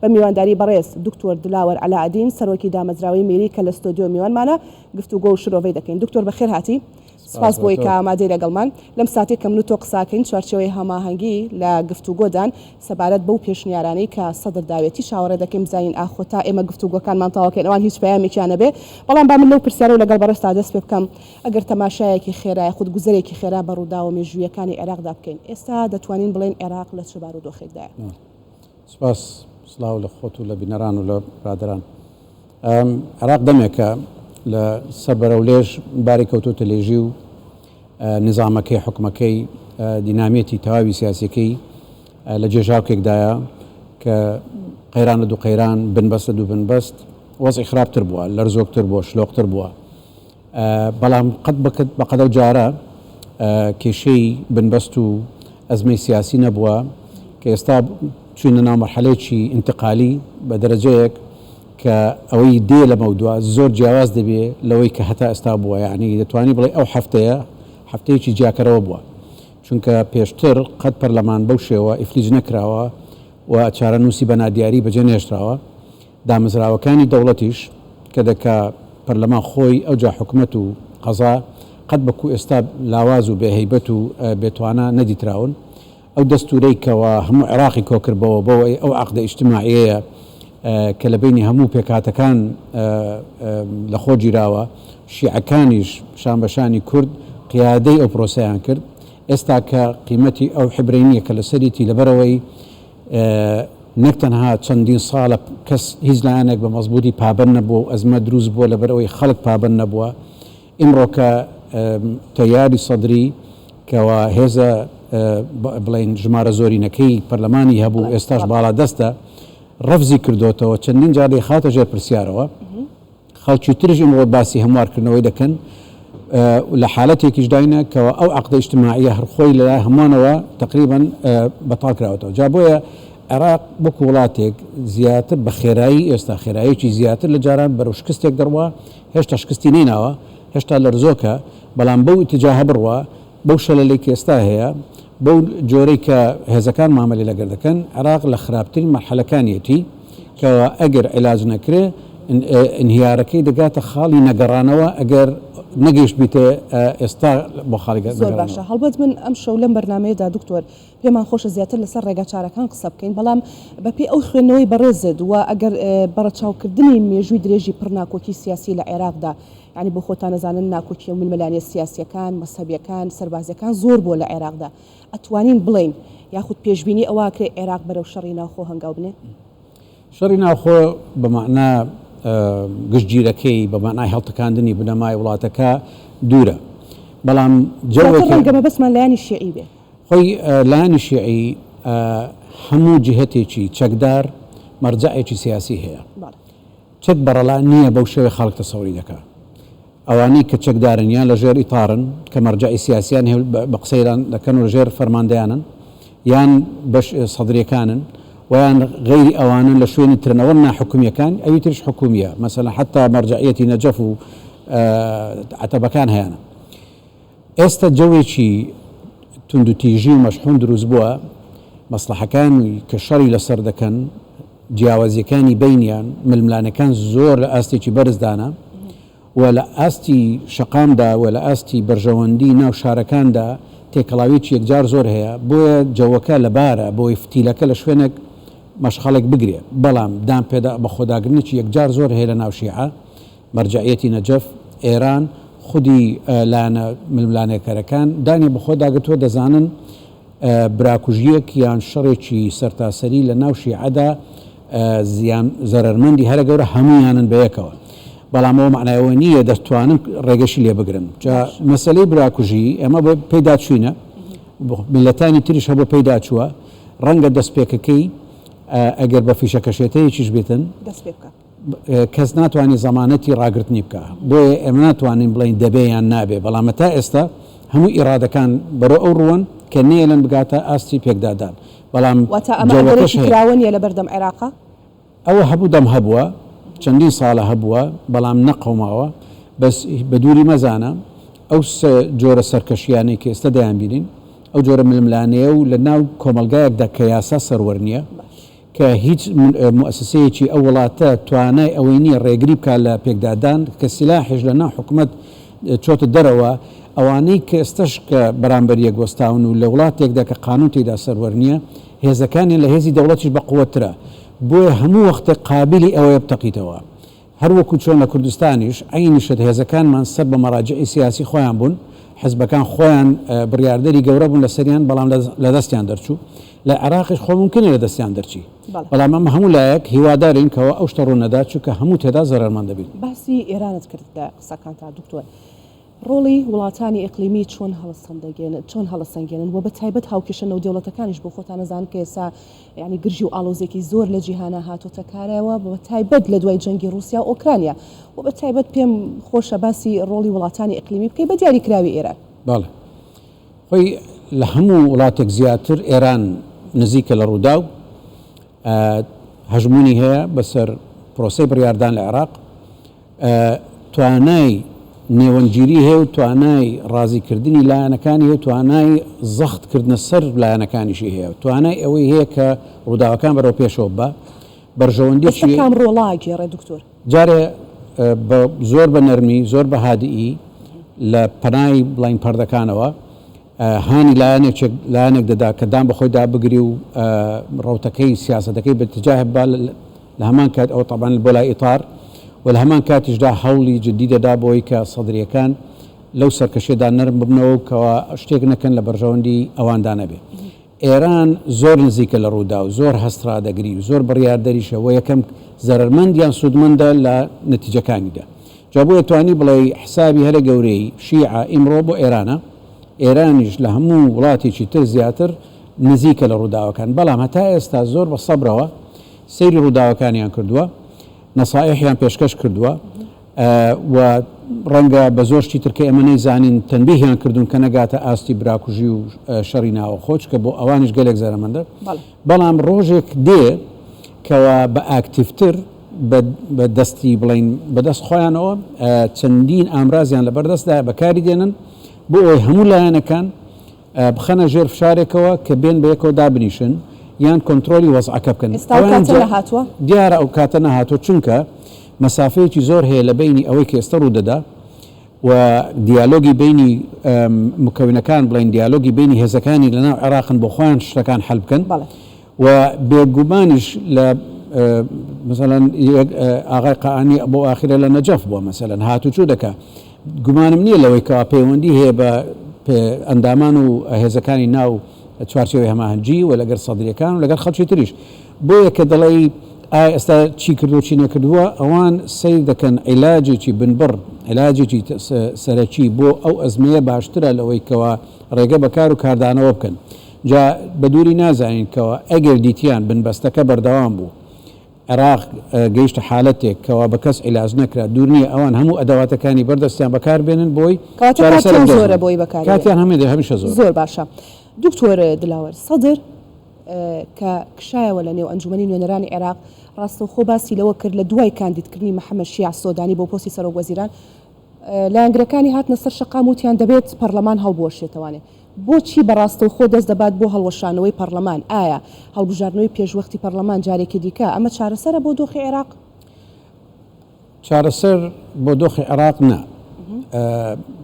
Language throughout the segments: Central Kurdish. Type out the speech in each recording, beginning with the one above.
بە میوانداری بەڕێز دکتۆر دلاوەر عەلاءالدین سەرۆکی دامەزراوەی میری کە لە ستۆدیۆ میوانمانە گفتوگۆ و شرۆڤەی دەکەین. دکتۆر بەخێر هاتی. سپاس بۆی کە ئامادەی لەگەڵمان لەم ساتێک کە من و تۆ قساکەین چوارچێوەی هەماهەنگی لە گفتوگۆدان سەبارەت بەو پێشنیارانەی کە سەدر داوێتی چاوەڕێ دەکەین بزانین ئاخۆ تا ئێمە گفتوگۆکانمان تەواوکەین ئەوان هیچ پەیامێکیان نەبێ. بەڵام با من لەو پرسیارە لەگەڵ بەڕێستا دەست پێ بکەم ئەگەر تەماشایەکی خێرای خود گوزەرێکی خێرا بە ڕوودا و مێژوویەکانی عێراقدا بکەین ئێستا دەتوانین بڵێن عێراق لە چ بارودۆخێکدایە؟ سپاس سلااو لە خۆت و لە بینەران و لە برادران. عێراق دەمێکە لە سەربەرەولێژ باری کەوتوتە لێژی و نظامەکەی حکومەکەی دینامێتی تەواوی سیاسەکەی لە جێژاوکێکدایە کە قەیرانە دوو قەیران بنبەستە دوو بنبەست وەزعی خراپتر بووە، لەرزۆکتر بووە، شلۆقتر بووە. بەڵام قەت بەقەدە و جارە کێشەی بنبەست و ئەزمەی سیاسی نەبووە کە ئێستا چوینە ناو مەرحەلەیەکی ئینتقالی بە دەرەجەیەک کە ئەوەی دێ لە مەودووە زۆر جیاواز دەبێ لەوەی کە هەتا ئێستا بووە. یعنی دەتوانی بڵێ ئەو هەفتەیەکی جیاکەرەوە بووە، چونکە پێشتر قەت پەرلەمان بەو شێوە ئیفلیج نەکراوە و چارەنووسی بە نادیاری بەجێ نێشراوە. دامەزراوەکانی دەوڵەتیش کە دەکا پەرلەمان خۆی ئەوجا حکومەت و قەزا قەت بەکو ئێستا لاواز و بێهەیبەت و بێتوانە نەدیتراون. ئەو دەستورەی کەەوە هەموو عێراقی کۆکردبەوە بەوەی ئەو عەقدە ئیجتیماعیەیە کە لە بینی هەموو پێکهاتەکان لە خۆ گیراوە، شیعەکانیش شان بەشانی کورد قیادەی ئەو پرۆسەیان کرد. ئێستا کە قیمەتی ئەو حبرینیە کە لەسەریتی لەبەرەوەی نەک تەنها چەندین ساڵە کەس هیچ لایەنێک بە مەزبوطی پابەند نەبوو، ئەزمە دروست بووە لەبەرەوەی خەڵک پابەند نەبووە. ئیمڕۆکە تەیاری سەدری کەەوە هێزە بڵین ژمارە زۆرینەکەی پەرلەمانی هەبوو ئێستاش باڵا دەستە ڕەفزی کردوتەوە چەندین جارێ خاتە ژێر پرسیارەوە. خەڵکی ترش ئیمڕۆ باسی هەموارکردنەوەی دەکەن لە حالەتێکیش داینە کەەوە ئەو عەقدە ئیجتیماعیە هەرخۆی لەلای هەمووانەوە تقریباً بەتاڵ کراوەتەوە. جا بۆیە عێراق وەکو وڵاتێک زیاتر بە خێرایی ئێستا خێراییەکی زیاتر لە جاران بەرەو شکستێک دەڕوە، هێشتا شکستی نیناوە، هێشتا لەرزۆکە، بەڵام بەو ئیتیجاهە بڕوە بەو شەلەلێکی ئێستا هەیە بەو جۆرەی کە هێزەکان مامەلی لەگەر دەکەن. عێراق لە خراپترین مەرحەلەکانیەتی کەەوە ئەگەر عیلاج نەکرێ انهیارەکەی دەگاتە خاڵی نەگەڕانەوە ئەگەر نەگەیشت بیتە ئێستا بۆ خاڵی زۆر باشە. هەڵبەت من ئەم شەو لەم بەرنامەیەدا دکتۆر پێمان خۆشە زیاتر لەسەر ڕێگە چارەکان قسە بکەین، بەڵام بەپێی ئەو خوێندنەوەی بەڕێزت و ئەگەر بەڕەچاوکردنی مێژووی درێژی پڕناکۆکی سیاسی لە عێراقدا، ینی بۆ خۆتان نەزانن ناکۆکی و ململانیە سیاسیەکان، مەسەبیەکان، سەربازیەکان زۆر بۆ لە عێراقدا، ئەتوانین بڵین یاخود پێشبینی ئەوواکرێ عێراق بەرەو شەڕی ناوخۆ هەنگاو بنێ؟ شەڕی ناوخۆ بەمەعنا گشتگیرەکەی بە معنای هەڵتەکاندنی بنەمای وڵاتەکە دوورە، بەڵام جەوەکەمە بەسمان لایانی شیعی بێ. خۆی لایانی شیعی هەموو جهتێکی چەکدار مەرجەعێکی سیاسی هەیە. چەک بەڕەڵا نییە بەو شێوەی خەڵک تەسەوری دەکا. ئەوانەی کە چەکدارن یان لە ژێر ئیتارن کە مەرجەعی سیاسیان هەیە بە قسەیران دەکەن و لەژێر فەرماندەیانن یان بەش سەدرەکانن ویان غیری ئەوانن لە شوێنی ترنەوە ناحکومیەکان ئەوی ترش حکومیە، مەسەلا حتا مەرجەعیەتی نەجەف و عەتەبەکان هەیەنە. ئێستا جەوێکی توندوتیژی و مەشحون دروست بووە، مەسلحەکانی کە شەڕی لەسەر دەکەن جیاوازیەکانی بینیان ململانەکان زۆر لە ئاستێکی بەرزدانە و لە ئاستی شەقامدا و لە ئاستی بەرژەوەندی ناو شارەکاندا تێکەڵاویی یەکجار زۆر هەیە، بۆیە جەوەکە لەبارە بۆی فتیلەکە لە شوێنێک مەشخەڵێک بگرێ. بەڵام دام پێدا بە خۆداگرنێکی یەکجار زۆر هەیە لە ناو شیعە، مەرجەعیەتی نەجەف، ئێران، خودی لایەنە ململانێکەرەکان دانی بە خۆداگرتووە دەزانن براکوژیەک یان شەڕێکی سەرتاسەری لە ناو شیعەدا زیان زەرەرمەندی هەرە گەورە هەموویانن بەیەکەوە، بەڵام ئەوە معنایەوە نییە دەتوانن ڕێگەشی لێ بگرن. جا مەسەلەی براکوژی ئەمە بۆ پێدا چوینە، میلەتانی تریش هەبوو پێدا چووە، ڕەنگە دەستپێکەکەی ئەگەر بە فیشەکەشێتەیەکیش بێتن کەس ناتوانانی زەمانەتی ڕاگررتنی بکە، بۆیە ئێمە ناتوانین بڵین دەبێ یان نابێ، بەڵام تا ئێستا هەموو ئیرادەکان بەرەو ئەو ڕوون کە نێلن بگاتە ئاستی پێکدادان. بەڵام جەوەکەشراوەنیە لە بەردەم عێراقا ئەوە هەبوو دەم هەبووە، چەندین ساڵە هەبووە، بەڵام نەقەوماوە، بەس بە دووری مەزانە ئەو جۆرە سەرکەشیانەی کە ئێستا دەیان بینین ئەو جۆرە ململانەیە و لە ناو کۆمەلگایەکدا کە یاسا سەروەرنیە کە هیچ مؤسسەیەکی ئەو وڵاتە توانای ئەوەی نییە ڕێگری بکە لە پێکدادان کە سیلاحیش لە ناو حکوومەت چۆتە دەرەوە ئەوانەی کە ئێستش کە بەرامبەریە گۆستاون و لە وڵاتێکدا کە قانون تێدا سەروەر نییە هێزەکانی لە هێزی دەوڵەتیش بە قووەترە بۆیە هەموو وەختە قابلی ئەوەیە بتەقیتەوە هەروەکو چۆن لە کوردستانیش عینیشت هێزەکانمان سەر بە مەراجعی سیاسی خۆیان بوون حزبەکان خۆیان بڕیاردەری گەورە بوون لە سەریان بەڵام لە دەستیان دەرچوو لە عێراقیش خۆ ممکنە لە دەستیان دەرچی بەڵام ئەمە هەموو لایەک هیوادارین کەەوە ئەو شتە ڕوونەدا چونکە هەموو تێدا زەرمەند دەبین باسی ئێرانت کرد لە قسەکان تا دکتۆر ڕۆڵی وڵاتانی ئیقلیمی چۆن هەڵەسەنگێنن و بە تایبەت هاوکێشە و دەوڵەتەکانیش بۆ خۆتان نەزان کە ئێستا ینی گرژی و ئاڵۆزێکی زۆر لە جیهانە هاتۆتە کارەوە بە تایبەت لە دوای جەنگی رووسیا و ئۆکرانیا و بە تایبەت پێم خۆشە باسی ڕۆڵی وڵاتانی ئیقلیمی بکەی بە دیاریکراوی ئێران باڵێ خۆی لە هەموو وڵاتێک زیاتر ئێران نزیکە لە ڕوودا و هەژمونی هەیە بەسەر پرۆسەی بڕیاردان لە عێراق توانای نێوەنگیری هەیە و توانای ڕازیکردنی لایەنەکانی هەیە توانای زەختکردنە سەر لایەنەکانیشی هەیە توانای ئەوەی هەیە کە ڕووداوەکان بەرەو پێشەوە بە بەرژەوەندی کام ڕۆڵاگێڕێ دکتۆر جارێ زۆر بە نەرمی زۆر بە هادئی لە پەنای بڵین پەردەکانەوە هانی لایەنێک دەدا کە دام بە خۆی دابگری و ڕوتەکەی سیاسەتەکەی بەتجاه بە لە هەمان کات ئەو طبعاً بۆ لای ئیطار و لە هەمان کاتیشدا هەوڵی جددی دەدا بۆی کە سەدرریەکان لەو سەرکەشێدا نەرم ببنەوە کەەوە شتێک نەکەن لە بەرژەوەندی ئەواندا نەبێ ئێران زۆر نزیکە لە ڕوودا و زۆر هەسترا دەگری و زۆر بڕیاردەریشەوە یەکەم زەرمەندیان سوودمەندە لە نەتیجەکانیدا جا بۆ توانی بڵێ حسابی هەرە گەورەی شیعە ئیمڕۆ بۆ ئێرانە ئێرانیش لە هەموو وڵاتێکی تر زیاتر نزیکە لە ڕووداوەکان بەڵام هەتا ئێستا زۆر بە سەبرەوە سەیری ڕووداوەکانیان کردووە نەسائحیان پێشکەش کردووە و ڕەنگە بە زۆرشتی ترکە ئێمە نەیزانین تەنبیهیان کردوون کە نەگاتە ئاستی براکوژی و شەڕی ناوە خۆچ کە بۆ ئەوانیش گەلێک زەرمەندە بەڵام ڕۆژێک دێ کەەوە بە ئاکتیفتر بە دەستی بڵین بەدەست خۆیانەوە چەندین ئامرازیان لە بەردەستدا بەکاری دێنن بۆ ئەوی هەموو لایەنەکان بخەنە ژێر فشارێکەوە کە بێن بە یەکەوە دابنیشن یان کۆنتترۆلی وەزعەکە بکەن دیارە ئەو کاتە نەهاتوە چونکە مەسافەیەکی زۆر هەیە لە بینی ئەوەی کە ئێستا ڕوو دەدا و دیالۆگی بینی مکەوینەکان بڵین دیالۆگی بینی هێزەکانی لەناو عێراقن بۆ خۆیان شتەکان حەل بکەن و بێگومانیش لە مثلا ئاغای قاعانی بۆ ئاخرە لە نەجەف بووە مەسەلەن هاتوچوو دەکا گومانم نییە لەوەی کەوا پەیوەندی هەیە بە ئەندامان و هێزەکانی ناو چوارچێوەی هەماهەنگی و لەگەر سەدرریەکان و لەگەر خەڵکی تریش بۆیە کە دەڵێ ئێستا چی کردو چی نەکردووە ئەوان سیر دەکەن عیلاجێکی بنبڕ عیلاجێکی سەرەکی بۆ ئەو ئەزمەیە باشترە لەوەی کەوا ڕێگە بەکار و کاردانەوە بکەن جا بە دووری نازانین کەەوە ئەگەر دیتیان بنبەستەکە بەردەوام بوو عێراق گەیشتە حالەتێک کەوا بە کەس عیلاج نەکرا دوور نییە ئەوان هەموو ئەدەواتەکانی بەردەستیان بەکار بێنن بۆی زۆرە بۆی بەکار کاتیان هەمیشە زۆر باشە دکتۆر دلاوەر سەدر کە کشایەوە لە نێو ئەنجومەنی نوێنەرانی عێراق ڕاستەوخۆ باسی لەوە کرد لە دوای کاندیدکردنی محەممەد شیع سۆدانی بۆ پۆستی سەرۆک وەزیران لایەنگرەکانی هاتنە سەر شەقام وتیان دەبێت پەرلەمان هەڵبوەشێتەوانێ بۆچی بەڕاستەوخۆ دەست دەبات بۆ هەڵوەشانەوەی پەرلەمان ئایا هەڵبژاردنەوەی پێشوەختی پەرلەمان جارێکی دیکە ئەمە چارەسەرە بۆ دۆخی عێراق چارەسەر بۆ دۆخی عێراق نا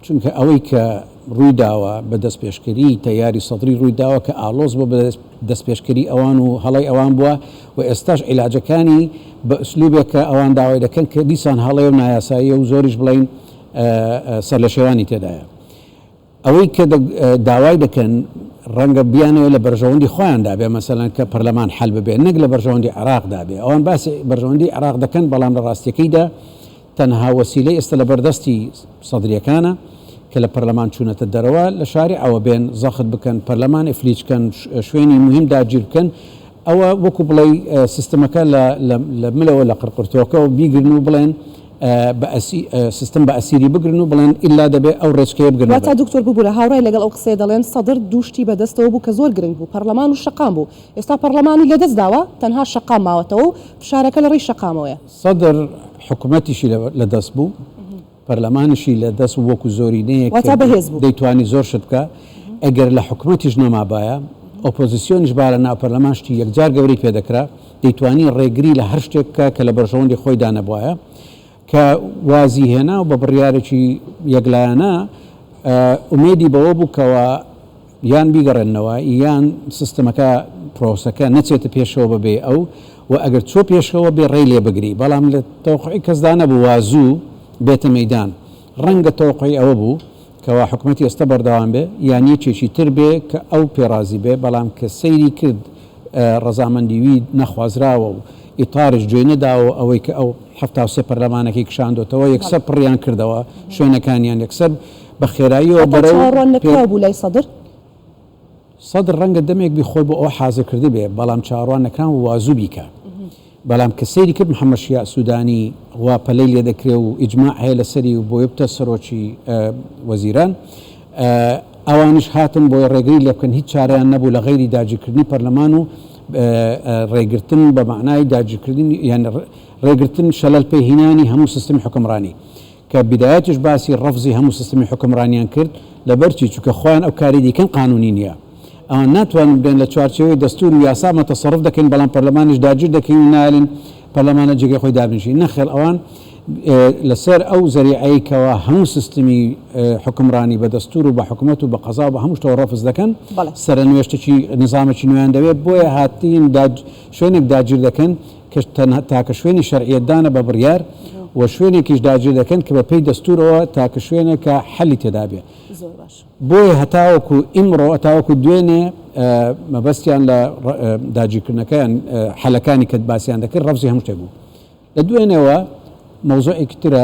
چونکە ئەوەی کە ڕوویداوە بە دەست پێشکەری تەیاری سەدری ڕوویداوە کە ئالۆز بۆ بە دەست پێشکەری ئەوان و هەڵی ئەوان بووە و ئێستاش عیلاجەکانی بە ئوسلوبێکە ئەوان داوای دەکەن کە دیسان هەڵەیە و نایاساییە و زۆریش بڵین سەر لە شێوانی تێدایە ئەوەی کە داوای دەکەن ڕەنگە بیانەوە لە بەرژەوەندی خۆیان دابێ مەسەلەن کە پەرلەمان حەل ببێ نەک لە بەرژەوەندی عێراق دابێ ئەوان باسی بەرژەوەندی عێراق دەکەن بەڵام لە ڕاستیەکەیدا تەنها وەسیلەی ئێستا لە بەردەستی سەدرریەکانە کە لە پەرلەمان چوونەتە دەرەوە لە شاری ئەوە بێن زەخت بکەن پەرلەمان ئەفلیچکەن شوێنی مهم داگیر بکەن ئەوە وەکو بڵێ سیستەمەکە لە ملەوە لە قڕقرتۆکە و بیگرن و بڵێن سیستم بە ئەسیری بگرن و بڵێن ئللا دەبێت ئەو ڕێچکەیە بگرن تا دکتۆر ببوورە هاوڕای لەگەڵ ئەو قسەیە دەڵێن سەدر دووشتی بەدەستەوە بوو کە زۆر گرنگ بوو پەرلەمان و شەقام بوو ئێستا پەرلەمانی لەدەست داوە تەنها شەقام ماوەتەوە و فشارەکە لە ڕێی شەقامەوەیە سەدر حکوومەتیشی لەدەست بوو پەرلەمانشی لەدەست وەکو زۆرینەیە دەیتوانی زۆر شت بکە ئەگەر لە حکوومەتیش نەمابایە ئۆپۆزیسیۆنیش با لە ناو پەرلەمان شتی یەکجار گەورەی پێدەکرا دەیتوانی ڕێگری لە هەر شتێککە کە لە بەرژەوەندی خۆی دانەبووایە کە وازی هێنا و بە بڕیارێکی یەکلایەنە ئومێدی بەوە بووکەوە یان بیگەڕێنەوە یان سیستەمەکە پرۆسەکە نەچێتە پێشەوە ببێ ئەو و ئەگەر چۆ پێشەوە بێ ڕێ لێ بگری بەڵام لە تەوقعی کەسدا نەبوو وازوو بێتە مەیدان ڕەنگە تەوقعی ئەوە بوو کەوا حکوومەتی ئێستا بەردەوام بێ یان یەکێکی تر بێ کە ئەو پێڕازی بێ بەڵام کە سەیری کرد ڕەزامەندیوی نەخوازراوە و ئیتارش گوێ نەداوە ئەوەی کە ئەو 73 پەرلەمانێکی کشاندۆتەوە یەکسەر پڕیان کردەوە شوێنەکانیان یەکسەر بە خێراییەوە بەرەو بوو لای سەدر ڕەنگە دەمێک بی خۆی بۆ ئەو حازرکردی بێ بەڵام چاڕوان نەکران و وازوو بیکە بەڵام کە سەیری کرد محەممەد شیع سوودانی وا پەلەی لێ دەکرێ و ئیجماع هەیە لەسەری و بۆ بتە سەرۆکی وەزیران ئەوانش هاتن بۆی ڕێگری لێ بکەن هیچ چارەیان نەبوو لە غەیری داگیرکردنی پەرلەمان و ڕێگرتن بە معنای داگیرکردنی یان ڕێگرتن شەلەل پێهینانی هەموو سیستمی حکمڕانی کە بدایەتیش باسی ڕەفزی هەموو سیستمی حکمڕانیان کرد لەبەرچی چونکە خۆیان ئەو کاری دیکەن قانونی نییە ئەوان ناتوانن بێن لە چوارچەوەی دەستور و یاسا مەتەسەڕف دەکەین بەڵام پەرلەمانیش داگیر دەکەین و نالین پەرلەمانە جێگەی خۆی دابنیشین نەخێر ئەوان لەسەر ئەو زەریعەیەکەوە هەموو سیستمی حکمڕانی بە دەستور و بە حکوومەت و بە قەزا و بە هەموو شتەوە ڕەفز دەکەن سەرنوێشتێکی نظامێکی نوێیان دەوێت بۆیە هاتین شوێنێک داگیر دەکەن کە تاکە شوێنی شەرعیەتدانە بە بڕیار و شوێنێکیش داگیر دەکەن کە بە پێی دەستورەوە تاکە شوێنێکە حەلی تێدا بێ بۆیە هەتاوەکو ئیمڕۆ هەتاوەکو دوێنێ مەبەستیان لە داگیرکردنەکەیان حەلەکانی کە باسییان دەکرد ڕەفزی هەموو شتێک بوو لە دوێنێەوە مەوزوعێکی ترە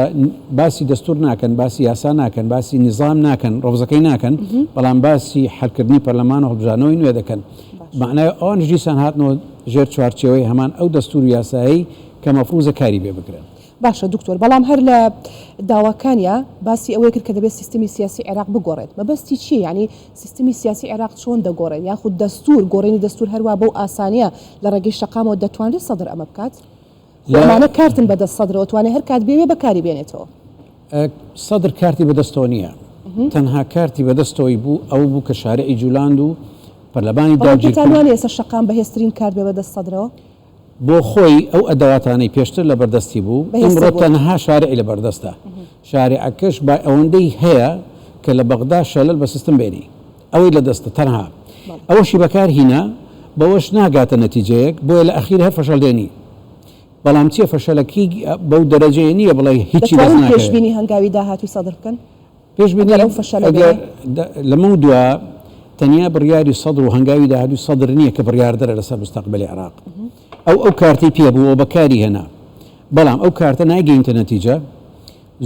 باسی دەستور ناکەن باسی یاسا ناکەن باسی نظام ناکەن ڕەفزەکەی ناکەن بەڵام باسی حەلکردنی پەرلەمان و هەڵبژانەوەی نوێ دەکەن معنای ئەوان دیسان هاتنەوە ژێر چوارچێوەی هەمان ئەو دەستور و یاسایی کە مەفروزە کاری بێ بکرێن باشە دکتۆر بەڵام هەر لە داواکانیا باسی ئەوەی کرد کە دەبێت سیستمی سیاسی عێراق بگۆڕێت مەبەستی چی ینی سیستمی سیاسی عێراق چۆن دەگۆڕێت یاخود دەستور گۆڕینی دەستور هەروە بەو ئاسانیە لە ڕێگەی شەقامەوە دەتوانێت سەدر ئەمە بکات لەمانە کارتن بەدەست سەدرەوە توانێت هەر کات بێوێ بەکاری بێنێتەوە سەدر کارتی بەدەستەوە نییە تەنها کارتی بەدەستەوەی بوو ئەو بوو کە شارعی جولاند و پەرلەمانی داگیرکردنی ئێستا شەقام بەهێزترین کار بێ بەدەست سەدرەوە بۆ خۆی ئەو ئەدەواتانەی پێشتر لە بەردەستی بوو ئەمڕۆ تەنها شارعی لە بەردەستە شارعەکەش با ئەوەندەی هەیە کە لە بەغدا شەلل بە سیستم بێنی ئەوەی لە دەستە تەنها ئەوەشی بەکار هینا بەوەش ناگاتە نەتیجەیەک بۆیە لە ئەخیر هەر فەشەڵ دێنی بەڵام چیە فەشەلەکی بەو دەرەجەیە نییە بڵێ هیچی پێشبینی هەنگاوی داهاتوی سەدر بکەن پێشبینی لەمە دووە تەنیا بڕیاری سەدر و هەنگاوی داهاتوی سەدر نییە کە بڕیاردەرە لەسەر مستەقبەلی عێراق ئەو کارتی پێبووە بەکاری هێنا بەڵام ئەو کارتە ناگەینتە نەتیجە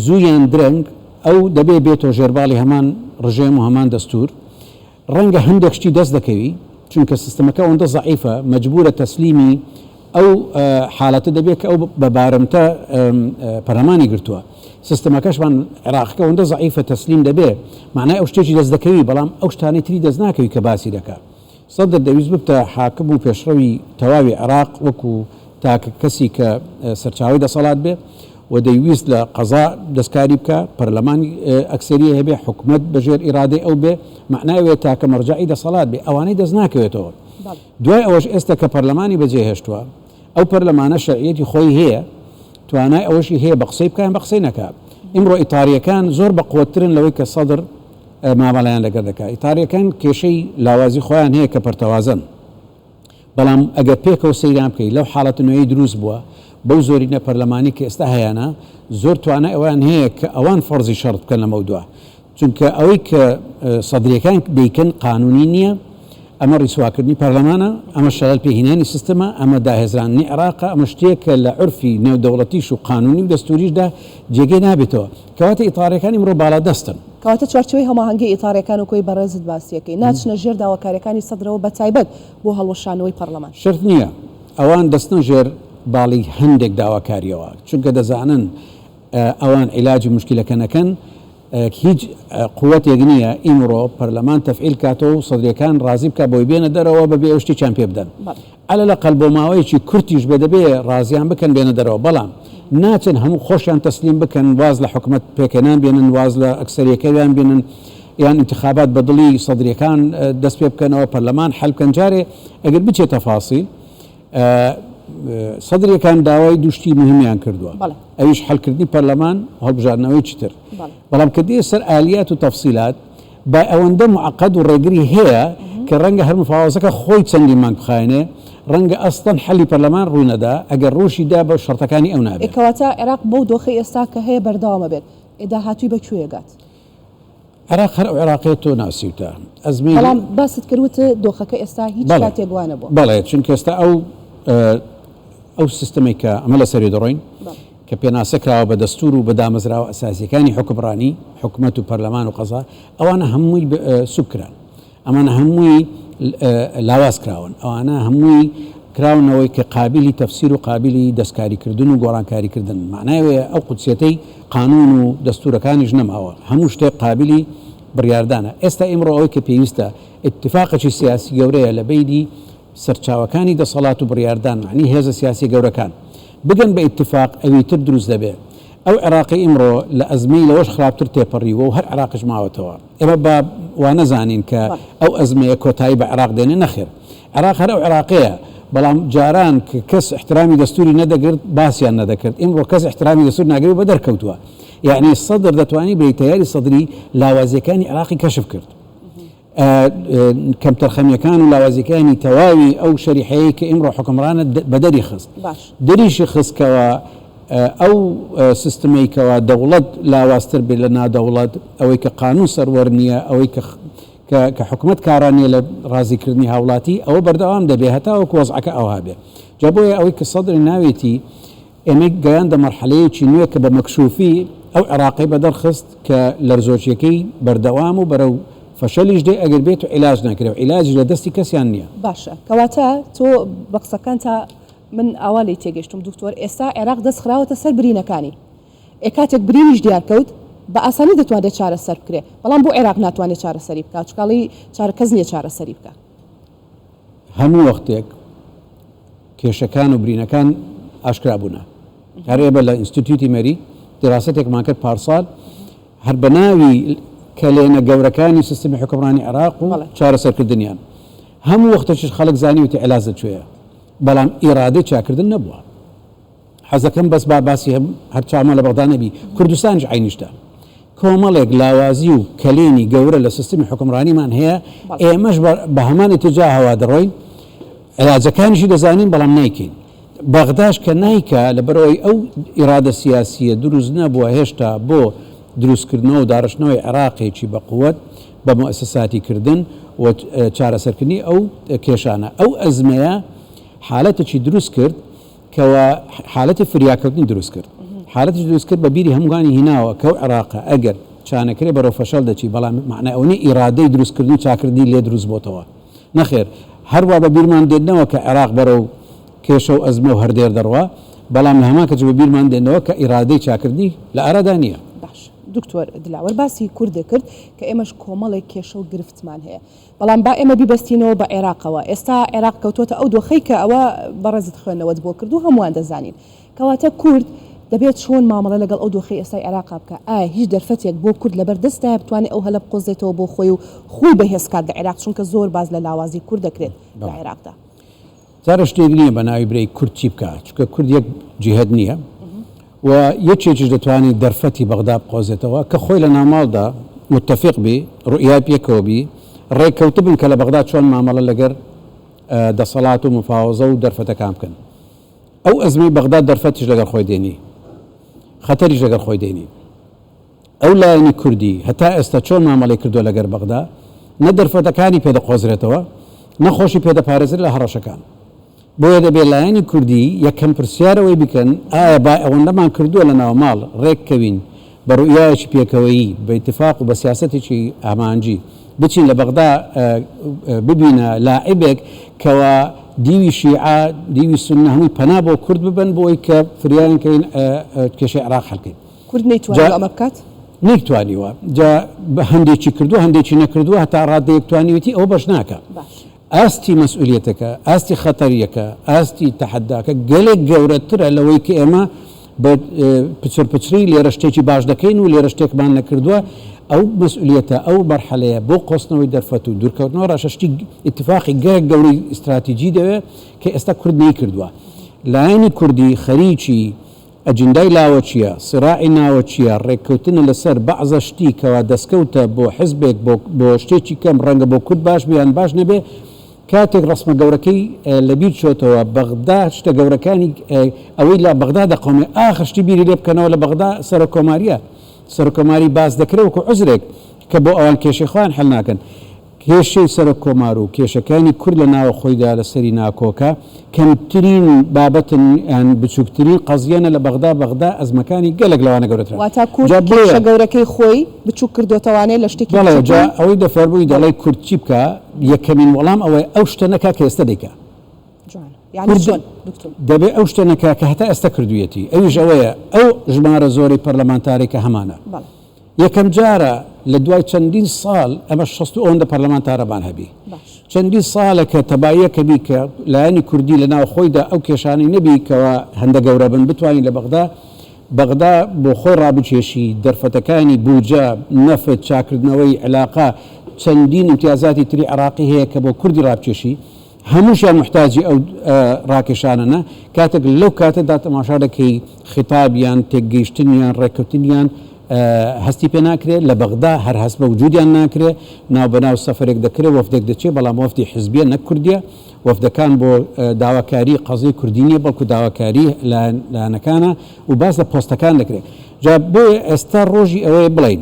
زوویان درەنگ ئەو دەبێ بێتەوە ژێرباڵی هەمان ڕژێم و هەمان دەستور ڕەنگە هەندێک شتی دەست دەکەوی چونکە سیستەمەکە ئەوەندە زەعیفە مەجبورە تەسلیمی ئەو حالەتە دەبێت کە ئەو بەبارمتە پەرلەمانی گرتووە سیستەمەکەشمان عێراقەکە ئەوەندە زەعیفە تەسلیم دەبێت معنای ئەو شتێکی دەست دەکەوی بەڵام ئەو شتانەی تری دەست ناکەوی کە باسی دەکات سەدر دەویست ببتە حاکم و پێشڕەوی تەواوی عێراق وەکو تاکە کەسی کە سەرچاوی دەسەڵات بێ و دەیویست لە قەزا دەستکاری بکە پەرلەمانی ئەکسەریە هەبێ حکومەت بەژێر ئیرادەی ئەو بێ معناوێ تاکە مەرجعی دەسەڵات بێ ئەوانەی دەست ناکەوێتەوە دوای ئەوەش ئێستا کە پەرلەمانی بەجێهێشتووە ئەو پەرلەمانە شەرعیەتی خۆی هەیە توانای ئەوەشی هەیە بە قسەی بکەن بە قسەی نەکات ئیمڕۆ ئیتاریەکان زۆر بەقووەترن لەوەی کە سەدر مامەڵیان لەگەر دەکات ئیتاریەکان کێشەی لاوازی خۆیان هەیە کە پەرتەوازن بەڵام ئەگەر پێکەوە سەیران بکەیت لەو حاڵەتە نوێی دروست بووە بەو زۆرینە پەرلەمانی کە ئێستا هەیەە زۆر توانای ئەوان هەیە کە ئەوان فەرزی شەرت بکەن لەمە دووە چونکە ئەوەی کە سەدرەکان دەیکەن قانونی نییە ئەمە ڕیسواکردنی پەرلەمانە ئەمە شەلەل پێهینانی سیستەمە ئەمە داهێزرانی عێراق ئەمە شتێکە لە عرفی نێودەوڵەتیش و قانونی و دەستوریشدا جێگەی نابێتەوە کەواتە ئیتارەکانی ئیمڕۆ باڵا دەستن کەواتە چوارچەوەی هەماهەنگی ئیتارەکان و کۆی بەڕێزت باسیەکەی ناچنە ژێر داواکاریەکانی سەدرەوە بە تایبەت بۆ هەڵوەشانەوەی پەرلەمان شرط نییە ئەوان دەستنە ژێر باڵی هەندێک داواکاریەوە چونکە دەزانن ئەوان عیلاجی مشکلەکەنەکەن هیچ قووەتێک نییە ئیمڕۆ پەرلەمان تەفعیل کاتەوە و سەدرەکان ڕازی بکە بۆی بێنە دەرەوە بەبێ ئەو شتێکیان پێ بدەن ئەلە لە قەلب و ماوەیەکی کورتیش بێ دەبێ ڕازیان بکەن بێنە دەرەوە بەڵام ناچن هەموو خۆشیان تەسلیم بکەن واز لە حکومەت پێکەنان بێنن واز لە ئەکسەریەکەیان بێنن یان انتخابات بەدڵی سەدرەکان دەست پێ بکەنەوە پەرلەمان حەل بکەن جارێ ئەگەر بچێت تەفاسیل سەدرەکان داوای دوشتی مهمیان کردووە بەڵێ. ئەویش حەلکردنی پەرلەمان هەڵبژارنەوەی چتر بەڵێ. بەڵام کە دێ سەر ئالیات و تەفسیلات با ئەوەندە معقد و ڕێگری هەیە کە ڕەنگە هەر مفاوەزەکە خۆی چەندی مانگ بخایێنێ ڕەنگە ئەستەن حەلی پەرلەمان ڕووی نەدا ئەگەر ڕۆژی دا بە شەرتەکانی ئەو نابێت. کەواتە عێراق بەو دۆخی ئێستا کە هەیە بەردەوامە بێت ئێدا هاتووی بەکوێگات عێراق هەر عێراقێت تۆ ناسیوتە ئەزمی بەڵام باست کردوتە دۆخەکە ئێستا هیچ شاتێک وانە بووە. بەڵێ چونکە ئێستا ئەو سیستەمی کە ئەمە لە سەری دەڕۆین کە پێناسەکراوە بە دەستور و بە دامەزراوە ئەساسیەکانی حکمڕانی حکومەت و پەرلەمان و قەزا ئەوانە هەمووی سوکران ئەمانە هەمووی لاواز کراون ئەوانە هەمووی کراونەوەی کە قابلی تەفسیر و قابلی دەستکاریکردن و گۆڕانکاریکردن معناوێ ئەو قوچێتەی قانون و دەستورەکانیش نەماوە هەموو شتێک قابلی بڕیاردانە ئێستا ئێمڕۆ ئەوەی کە پێویستە اتفاقی سیاسی گەورەیە لە بینی سەرچاوەکانی دەسەڵات و بڕیاردان معنی هێزە سیاسی گەورەکان بگەن بە اتفاق ئەوی تر دروست دەبێت ئەو عێراقی ئیمڕۆ لە ئەزمەی لەوەش خراپتر تێپەڕیوە و هەر عێراقش ماوەتەوە ئێمە با وانەزانین کە ئەو ئەزمەیە کۆتایی بە عێراق دێنێ نەخێر عێراق هەر ئەو عێراقەیە بەڵام جاران کە کەس احترامی دەستوری نەدەگرت باسییان نەدەکرد ئیمڕۆ کەس احترامی دەستور ناگری بە دەرکەوتووە یعنی سەدر دەتوانی بریتیاری سەدری لاوازیەکانی عێراقی کەشف کرد کەم تەرخەمیەکان و لاوازیەکانی تەواوی ئەو شەریحەیە کە ئیمڕۆ حکمڕانە بە دەری خست دەریشی خستکەوە ئەو سیستمەیکەوە دەوڵەت لاوااستر بێت لە نادەوڵەت ئەوەی کە قانون سەروەر نییە ئەوەی کە حکوومەت کارانیە لە ڕازیکردنی هاوڵاتی ئەوە بەردەوام دەبێت هەتاوە کۆزعەکە ئەوها بێ جا بۆیە ئەوەی کە سەدری ناوێتی ئێمە گەیاندە مەرحەلەیەکی نوێ کە بە مەکشوفی ئەو عێراقی بەدەرخست کە لەرزۆچیەکەی بەردەوام و بەرەو فەشەلیش دێ ئەگەر بێت و عیلاج ناکرێت عیلاجی لە دەستی کەسیان نییە باشە کەواتە تۆ بە قسەکان تا من ئاوالی تێگەشتم دکتۆر ئێستا عێراق دەست خراوەتە سەر برینەکانی کاتێک برینیش دیارکەوت بە ئاسانی دەتوانێت چارەسەر بکرێت بەڵام بۆ عێراق ناتوانێت چارەسەری بکات چکاڵی چارەکەس نییە چارەسەری بکە هەموو وەختێک کێشەکان و برینەکان ئاشکرا بوونە هەرێبە لە ئینستیتوتی مەری دراستێکمان کرد پارسال هەر بە ناوی کەلێنە گەورەکانی سیستمی حکمڕانی عێراق و چارەسەرکردنیان هەموو وەختەشش خەڵک زانیوتی عیلاجە کوێیە بەڵام ئیرادەی چاکردن نەبووە حەزەکەم بەس باسی هەر چاومە لە بەغدا نەبی کوردستانش عینیشتە کۆمەڵێک لاوازی و کەلێنی گەورە لە سیستمی حکمڕانیمان هەیە ئێمەش بە هەمان ئتیجا هەوا دەڕۆین عیلاجەکانیشی دەزانین بەڵام نایکەین بەغداش کە نایکە لەبەرەوەی ئەو ئیرادە سیاسیە دروست نەبووە هێشتا بۆ دروستکردنەوە و داڕشتنەوەی عێراقێکی بە قووەت بە مؤسساتی کردن و چارەسەرکردنی ئەو کێشانە ئەو ئەزمەیە حالەتێکی دروست کرد کەوە حالەتی فریاکەوتنی دروست کرد حالەتی دروست کرد بە بیری هەمووانی هیناوە کە ئەو عێراقە ئەگەر چانەکرێ بەرەو فەشەل دەچی بەڵام معنای ئەوەی ئیرادەی دروستکردنی چاکردی لێ دروست بۆتەوە نەخێر هەروە بە بیرمان دێنەوە کە عێراق بەرەو کێشە و ئەزمە و هەردێر دەڕوا بەڵام لە هەمان کەچ بە بیرمان دێنەوە کە ئیرادەی چاکردنی لە ئارەدا نییە دکتۆر دلاوەر باسی کوردە کرد کە ئێمەش کۆمەڵێک کێشە و گرفتمان هەیە بەڵام با ئێمە بیبەستینەوە بە عێراقەوە ئێستا عێراق کەوتۆتە ئەو دۆخەی کە ئەوە بەڕێزت خوێندنەوەت بۆ کرد و هەمووان دەزانین کەواتە کورد دەبێت چۆن مامەڵە لەگەڵ ئەو دۆخی ئێستای عێراق بکە ئایا هیچ دەرفەتێک بۆ کورد لەبەر دەستە بتوانێت ئەو هەلە بقۆزێتەوە بۆ خۆی و خۆی بەهێزکات لە عێراق چونکە زۆر باز لە لاوازی کورد دەکرێت لە عێراقدا جارە شتێک نییە بە ناوی برەی کورد چی بکە چونکە کورد یەک جیهەد نییە و یەکێکیش دەتوانێت دەرفەتی بەغدا بقۆزێتەوە کە خۆی لە ناماڵدا متفق بی ڕوئیای پێکەوە بی ڕێککەوتە بن کە لە بەغدا چۆن مامەڵە لەگەر دەسەڵات و مفاوەزە و دەرفەتەکان بکەن ئەو ئەزمەی بەغدا دەرفەتیش لەگەر خۆی دێنی خەتەریش لەگەر خۆی دێنی ئەو لایەنی کوردی هەتا ئێستا چۆن مامەڵی کردووە لەگەر بەغدا نە دەرفەتەکانی پێدەقۆزرێتەوە نەخۆشی پێدەپارێزر لە هەڕەشەکان بۆیە دەبێت لایەنی کوردی یەکەم پرسیارەوەی بکەن ئایا با ئەوەندەمان کردووە لە ناو ماڵ ڕێککەوین بە ڕوئیایەکی پێکەوەیی بە ئیتفاق و بە سیاسەتێکی ئامانجی بچین لە بەغدا ببینە لاعیبێک کەوە دیوی شیعە دیوی سونە هەمووی پەنا بۆ کورد ببن بۆی کە فریانکەین کێشەی عێراق هەڵکەین کورد نەیتوانێت ئەمە بکات نەیتوانیوە جا هەندێکی کردووە هەندێکی نەکردووە هەتا ڕادەیەکتوانیوەتی ئەوە بەش ناکە ئاستی مەسئولیەتەکە ئاستی خەتەریەکە ئاستی تەحەداکە گەلێک گەورەترە لەوەی کە ئێمە بە پچڕی لێرە شتێکی باش دەکەین و لێرە شتێکمان نەکردووە ئەو مەسئولیەتە ئەو مەرحەلەیە بۆ قۆستنەوەی دەرفەت و دوورکەوتنەوە ڕاشەشتی ئیتفاقی گەرێک گەوری ئستراتیجی دەوێت کە ئێستا کورد نەیکردووە لایەنی کوردی خەریکی ئەجندای لاوە چییە سراعی ناوە چییە ڕێککەوتنە لەسەر بەعزە شتی کەوا دەستکەوتە بۆ حزبێک بۆ شتێکی کەم ڕەنگە بۆ کورد باش بیان باش نەبێ کاتێک ڕسمە گەورەکەی لەبییر چۆتەوە بەغدا شتە گەورەکانی ئەوەی لە بەغدا دەقومێ ئاخشتی بیری لێ بکەنەوە لە بەغدا سەرۆکۆماریە سەرۆکۆماری باز دەکرێتکو عزرێک کە بۆ ئەوان کێشەخوان هەل ناکەن کێشەی سەرۆک کۆمار و کێشەکانی کورد لە ناوە خۆیدا لەسەری ناکۆکە کەمترین بابەتن بچووکترین قەزیەنە لە بەغدا ئەزمەکانی گەلک لەوانە گەورەتر واتە کورد کێشە گەورەکەی خۆی بچوو کردوتەوانێت لە شتێکی ئەوەی دەفەرمووی دەڵێ کورد چی بکە یەکەمین وەڵام ئەوەی ئەو شتە نەکا کە ئێستا دەیکا دەبێ ئەو شتە نەکا کە هەتا ئێستا کردویەتی ئەویش ئەوەیە ئەو ژمارە زۆری پەرلەمانتارێکە هەمانە یەکەم جارە لە دوای چەندین ساڵ ئەمە 60 پەرلەمانتارەبان هەبی چەندین ساڵە کە تەبایەکە بی کە لایەنی کوردی لە ناو خۆیدا ئەو کێشانەی نەبی کەەوە هەندە گەورە بن بتوانین لە بەغدا بۆ خۆی ڕابچێشی دەرفەتەکانی بوجە نەفت چاکردنەوەی علاقا چەندین امتیازاتی تری عراقی هەیە کە بۆ کوردی ڕابچێشی هەمووشیان محتاجی ئەو ڕاکێشانەنە کاتێک لەو کاتەدا تەماشا دەکەی خیتابیان تێگەیشتنیان ڕێککەوتنیان هەستی پێ ناکرێت لە بەغدا هەر هەست بە وجودیان ناکرێت ناو بەناو سەفرێک دەکرێت وەفدێک دەچێت بەڵام وەفدی حزبیە نەک کوردیە وەفدەکان بۆ داواکاری قەزەی کوردی نیە بەڵکو داواکاری لایەنەکانە و باس لە پۆستەکان دەکرێت جا بۆیە ئێستا ڕۆژی ئەوەیە بڵین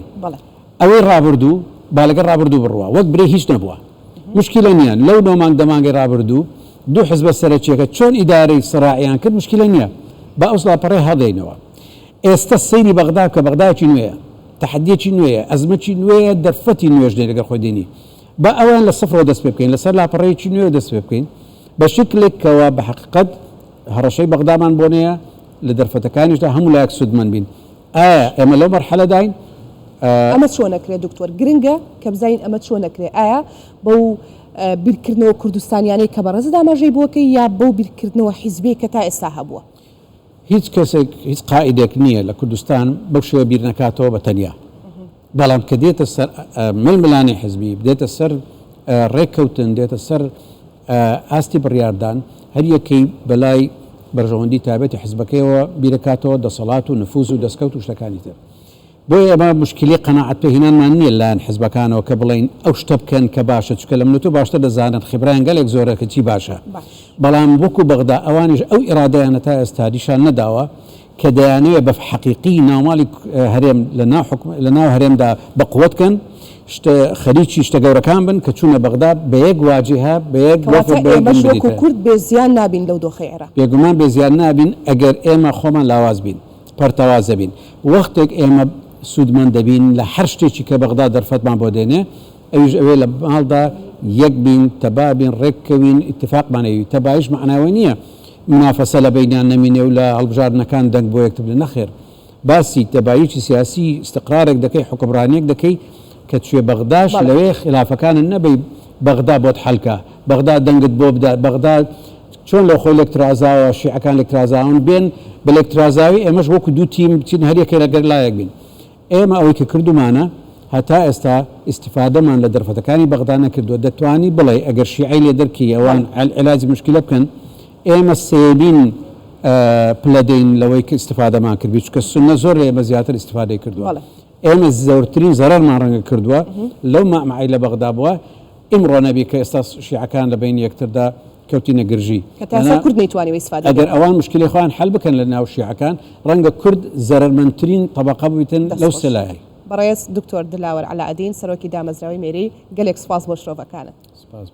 ئەوەی ڕابردوو با لەگەڵ ڕابردوو بڕوە وەک برێ هیچ نەبووە مشکلە نییە لەو نۆمانگ دەمانگەی ڕابردوو دوو حزبە سەرەکیەکە چۆن ئیدارەی سەراعیان کرد مشکلە نییە با ئەو سڵاپەڕێ هەڵدەینەوە ئێستا سەیری بەغدا کە بەغداکی نوێیە تەحەدیەکی نوێیە ئەزمەتی نوێیە دەرفەتی نوێژ دێ لەگەڵ خۆی دێنی با ئەوان لە سەفرەوە دەست پێ بکەین لەسەر لاپەڕەیەکی نوێ دەست پێ بکەین بە شکلێک کەوا بە حەقیقەت هەڕەشەی بەغدامان بۆ نییە لە دەرفەتەکانیشدا هەموو لایەک سودمەند بین ئایا ئێمە لەو مەرحەلەداین ئەمە چۆن نەکرێت دکتۆر گرنگە کە بزانین ئەمە چۆن نەکرێت ئایا بەو بیرکردنەوە کوردستانیانەی کە بەڕێز داماژەی بووەکەی یا بەو بیرکردنەوە حیزبی کە تا ئێستا هەبووە هیچ کەسێک هیچ قائیدێک نییە لە کوردستان بەو شێوە بیر نەکاتەوە بە تەنیا بەڵام کە دێتە سەر ململانی حزبی دێتە سەر ڕێککەوتن دێتە سەر ئاستی بڕیاردان هەر یەکەی بەلای بەرژەوەندی تایبەتی حزبەکەیەوە بیرەکاتەوە دەسەڵات و نفوز و دەستکەوت و شتەکانی تر بۆیە ئەمە مشکلی قەناعەت پێهێنانمان نییە لایەن حزبەکانەوە کە بڵین ئەو شتە بکەن کە باشە چکە لە منوتۆ باشتر دەزانن خبرایان گەلێک زۆرە کە چی باشە بەڵام وەکو بەغدا ئەوانیش ئەو ئیرادەیانە تا ئێستا دیشان نەداوە کە دەیانەوێت بە حەقیقی ناوماڵی هەرێم لە ناو هەرێمدا بەقووەتکەن خەریکی شتە گەورەکان بن کە چوونە بەغدا بە یەک واجهە بە یەک کورد بێزیان نابین لەو دۆخەی عێراق بێگومان بێزیان نابین ئەگەر ئێمە خۆمان لاواز بین پەرتەوازە بین وەختێک ئێمە سودمەند دەبین لە هەر شتێکی کە بەغدا دەرفەتمان بۆ دێنێ ئەویش ئەوێ لە ماڵدا یەک بین تەبابین ڕێککەوین ئیتفاقمانەوی تەبایش معناوی نییە منافەسە لە بینیان نەمینێ و لە هەڵبژاردنەکان دەنگ بۆ یەکتر نەخێر باسی تەبایکی سیاسی استقرارێک دەکەی حکمڕانیەک دەکەی کە توێ بەغداش لەوێ خلافەکانن نەبەی بەغدا بۆت حەلکە بەغدا دەنگت بۆ بدات بەغدا چۆن لە خۆی لەکترازاوە شیعەکان لەکترازاون بێن بە لەکترازاوی ئێمەش وەکو دوو تیم بچین هەر یەکێ لەگەر لایەک بین ئێمە ئەوەی کە کردومانە هەتا ئێستا ئیسیفادەمان لە دەرفەتەکانی بەغدا نەکردووە دەتوانی بڵێ ئەگەر شیعی لێ دەرکی ئەوان علاجی مشکلە بکەن ئێمە سێبین پلەدەین لەوەی کە ئیسیفادەمان کردی چکە سنە زۆر ئێمە زیاتر ئیسیفادەی کردووە ئێمە زۆرترین زەرەرمان ڕەنگە کردووە لەو مامعی لە بەغدا بووە ئیمڕۆ نەبی کە ئێستا شیعەکان لە بین یەکتردا کەوتینە گرژی ئەگەر ئەوان مشکلی خۆیان حەل بکەن لە ناو شیعەکان ڕەنگە کورد زەرەرمەندترین تەبەقە بوویتن لەو سەلایە بەڕێز دکتۆر دلاوەر عەلاءالدین سەرۆکی دامەزراوەی مێری گەلێک سوپاس بۆ شرۆڤەکانت.